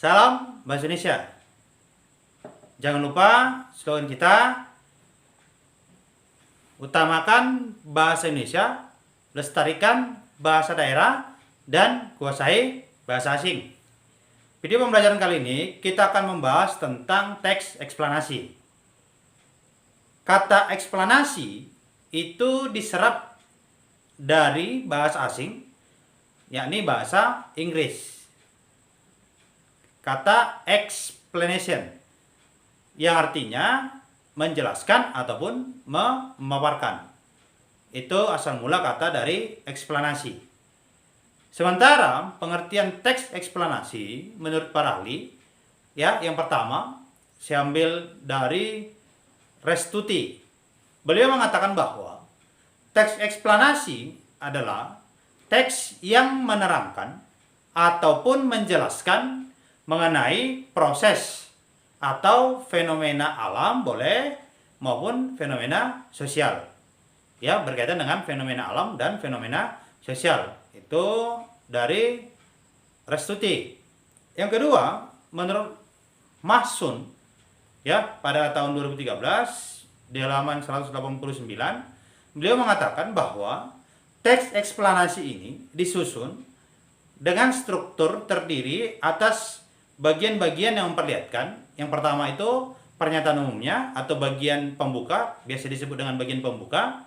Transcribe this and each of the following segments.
Salam Bahasa Indonesia. Jangan lupa slogan kita, utamakan bahasa Indonesia, lestarikan bahasa daerah, dan kuasai bahasa asing. Video pembelajaran kali ini kita akan membahas tentang teks eksplanasi. Kata eksplanasi itu diserap dari bahasa asing, yakni bahasa Inggris. Kata explanation yang artinya menjelaskan ataupun memaparkan. Itu asal mula kata dari eksplanasi. Sementara pengertian teks eksplanasi menurut para ahli, yang pertama saya ambil dari Restuti. Beliau mengatakan bahwa teks eksplanasi adalah teks yang menerangkan ataupun menjelaskan mengenai proses atau fenomena alam boleh maupun fenomena sosial. Berkaitan dengan fenomena alam dan fenomena sosial. Itu dari Restuti. Yang kedua, menurut Mahsun pada tahun 2013 di halaman 189, beliau mengatakan bahwa teks eksplanasi ini disusun dengan struktur terdiri atas bagian-bagian yang memperlihatkan. Yang pertama itu pernyataan umumnya atau bagian pembuka, biasa disebut dengan bagian pembuka.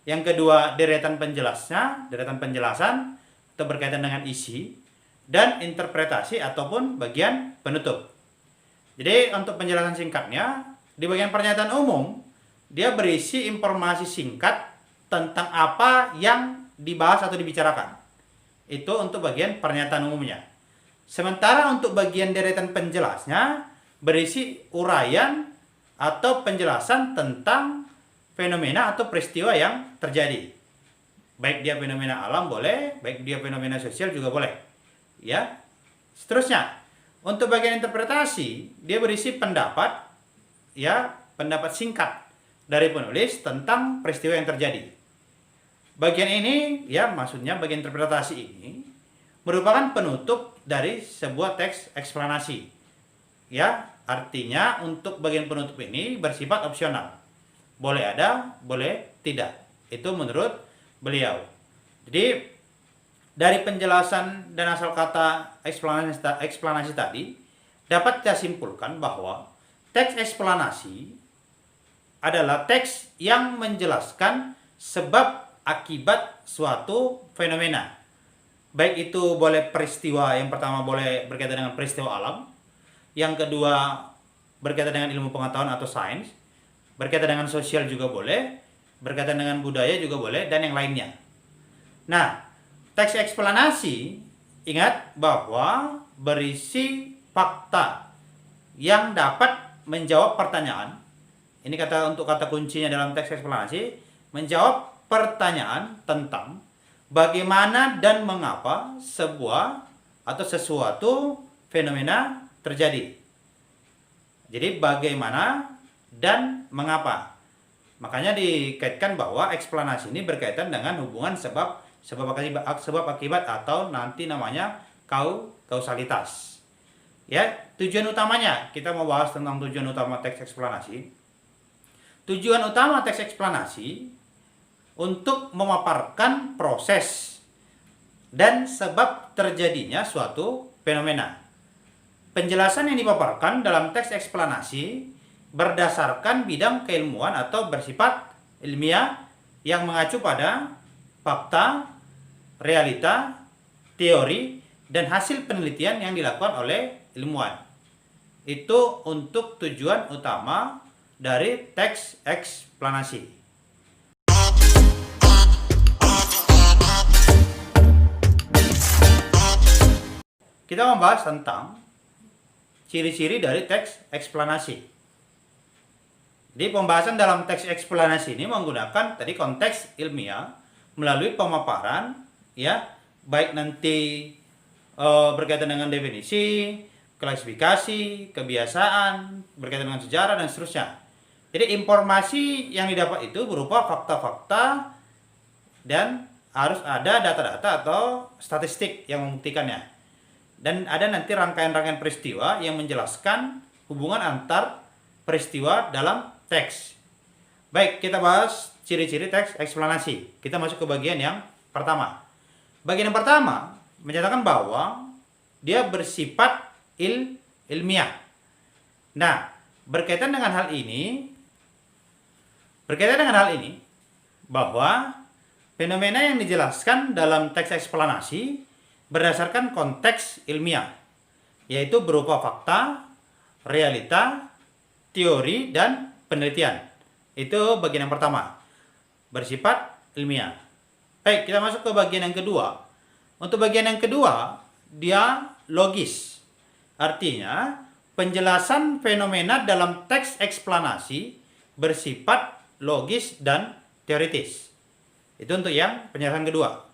Yang kedua deretan penjelasan atau berkaitan dengan isi, dan interpretasi ataupun bagian penutup. Jadi untuk penjelasan singkatnya, di bagian pernyataan umum dia berisi informasi singkat tentang apa yang dibahas atau dibicarakan. Itu untuk bagian pernyataan umumnya. Sementara untuk bagian deretan penjelasnya berisi uraian atau penjelasan tentang fenomena atau peristiwa yang terjadi. Baik dia fenomena alam boleh, baik dia fenomena sosial juga boleh. Seterusnya, untuk bagian interpretasi dia berisi pendapat, pendapat singkat dari penulis tentang peristiwa yang terjadi. Bagian ini, maksudnya bagian interpretasi ini merupakan penutup dari sebuah teks eksplanasi. Artinya untuk bagian penutup ini bersifat opsional. Boleh ada, boleh tidak. Itu menurut beliau. Jadi dari penjelasan dan asal kata eksplanasi tadi dapat kita simpulkan bahwa teks eksplanasi adalah teks yang menjelaskan sebab akibat suatu fenomena. Baik itu boleh peristiwa, yang pertama boleh berkaitan dengan peristiwa alam, yang kedua berkaitan dengan ilmu pengetahuan atau sains, berkaitan dengan sosial juga boleh, berkaitan dengan budaya juga boleh, dan yang lainnya. Nah, teks eksplanasi ingat bahwa berisi fakta yang dapat menjawab pertanyaan. Ini untuk kata kuncinya dalam teks eksplanasi, menjawab pertanyaan tentang bagaimana dan mengapa sebuah atau sesuatu fenomena terjadi. Jadi bagaimana dan mengapa. Makanya dikaitkan bahwa eksplanasi ini berkaitan dengan hubungan sebab akibat atau nanti namanya kausalitas. Tujuan utamanya, kita mau bahas tentang tujuan utama teks eksplanasi. Tujuan utama teks eksplanasi untuk memaparkan proses dan sebab terjadinya suatu fenomena. Penjelasan yang dipaparkan dalam teks eksplanasi berdasarkan bidang keilmuan atau bersifat ilmiah yang mengacu pada fakta, realita, teori, dan hasil penelitian yang dilakukan oleh ilmuwan. Itu untuk tujuan utama dari teks eksplanasi. Kita membahas tentang ciri-ciri dari teks eksplanasi. Jadi pembahasan dalam teks eksplanasi ini menggunakan tadi konteks ilmiah melalui pemaparan, baik nanti berkaitan dengan definisi, klasifikasi, kebiasaan, berkaitan dengan sejarah dan seterusnya. Jadi informasi yang didapat itu berupa fakta-fakta dan harus ada data-data atau statistik yang membuktikannya. dan ada nanti rangkaian-rangkaian peristiwa yang menjelaskan hubungan antar peristiwa dalam teks. Baik, kita bahas ciri-ciri teks eksplanasi. Kita masuk ke bagian yang pertama. Bagian yang pertama menyatakan bahwa dia bersifat ilmiah. Nah, berkaitan dengan hal ini bahwa fenomena yang dijelaskan dalam teks eksplanasi berdasarkan konteks ilmiah, yaitu berupa fakta, realita, teori, dan penelitian. Itu bagian yang pertama, bersifat ilmiah. Baik, kita masuk ke bagian yang kedua. Untuk bagian yang kedua, dia logis. Artinya, penjelasan fenomena dalam teks eksplanasi bersifat logis dan teoritis. Itu untuk yang penjelasan kedua.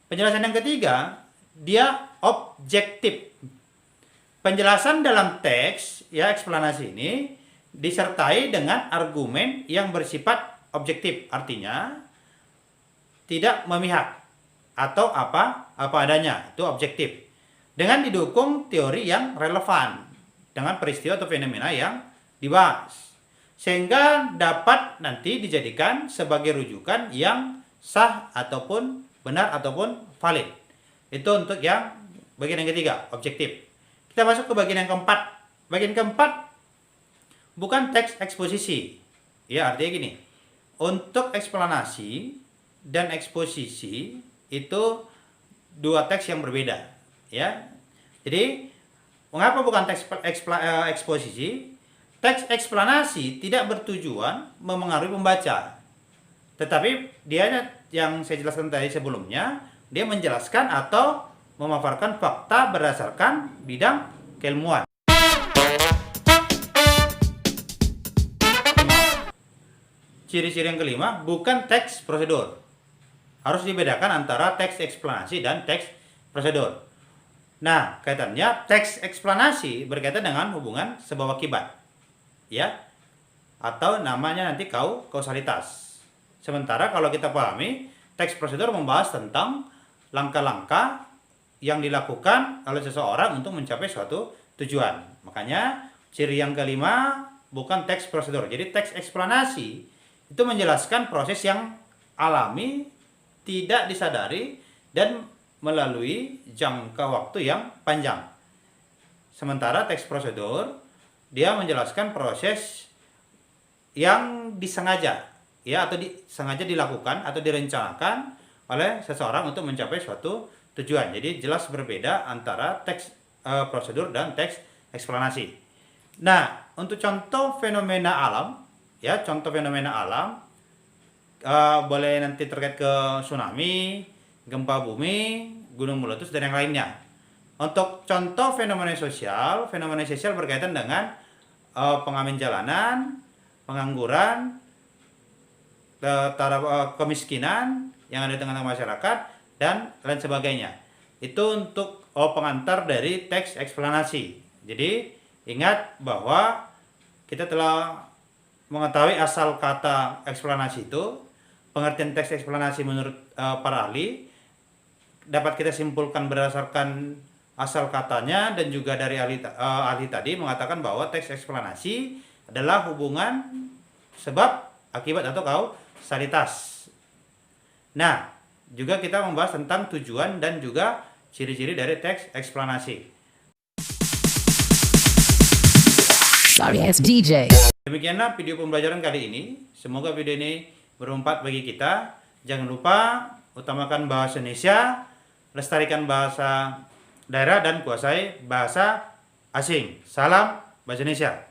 Penjelasan yang ketiga, dia objektif. Penjelasan dalam teks ya eksplanasi ini disertai dengan argumen yang bersifat objektif. Artinya tidak memihak atau apa adanya, itu objektif. Dengan didukung teori yang relevan dengan peristiwa atau fenomena yang dibahas, sehingga dapat nanti dijadikan sebagai rujukan yang sah ataupun benar ataupun valid. Itu untuk yang bagian yang ketiga, objektif. Kita masuk ke bagian yang keempat. Bagian keempat bukan teks eksposisi. Ya, artinya gini. Untuk eksplanasi dan eksposisi itu dua teks yang berbeda, ya. Jadi, mengapa bukan teks eksposisi? Teks eksplanasi tidak bertujuan memengaruhi pembaca. Tetapi dia yang saya jelaskan tadi sebelumnya, dia menjelaskan atau memaparkan fakta berdasarkan bidang keilmuan. Ciri-ciri yang kelima, bukan teks prosedur. Harus dibedakan antara teks eksplanasi dan teks prosedur. Nah, kaitannya teks eksplanasi berkaitan dengan hubungan sebab akibat. Ya, atau namanya nanti kausalitas. Sementara kalau kita pahami, teks prosedur membahas tentang langkah-langkah yang dilakukan oleh seseorang untuk mencapai suatu tujuan. Makanya ciri yang kelima bukan teks prosedur. Jadi teks eksplanasi itu menjelaskan proses yang alami, tidak disadari, dan melalui jangka waktu yang panjang. Sementara teks prosedur dia menjelaskan proses yang disengaja, ya, atau sengaja dilakukan atau direncanakan oleh seseorang untuk mencapai suatu tujuan. Jadi jelas berbeda antara teks prosedur dan teks eksplanasi. Nah, untuk contoh fenomena alam, ya, contoh fenomena alam boleh nanti terkait ke tsunami, gempa bumi, gunung meletus, dan yang lainnya. Untuk contoh fenomena sosial berkaitan dengan pengamen jalanan, pengangguran, kemiskinan yang ada di tengah-tengah masyarakat, dan lain sebagainya. Itu untuk pengantar dari teks eksplanasi. Jadi ingat bahwa kita telah mengetahui asal kata eksplanasi itu, pengertian teks eksplanasi menurut para ahli dapat kita simpulkan berdasarkan asal katanya, dan juga dari ahli tadi mengatakan bahwa teks eksplanasi adalah hubungan sebab akibat atau kausalitas. Nah, juga kita membahas tentang tujuan dan juga ciri-ciri dari teks eksplanasi. Sorry, it's DJ. Demikianlah video pembelajaran kali ini. Semoga video ini bermanfaat bagi kita. Jangan lupa utamakan bahasa Indonesia, lestarikan bahasa daerah, dan kuasai bahasa asing. Salam bahasa Indonesia.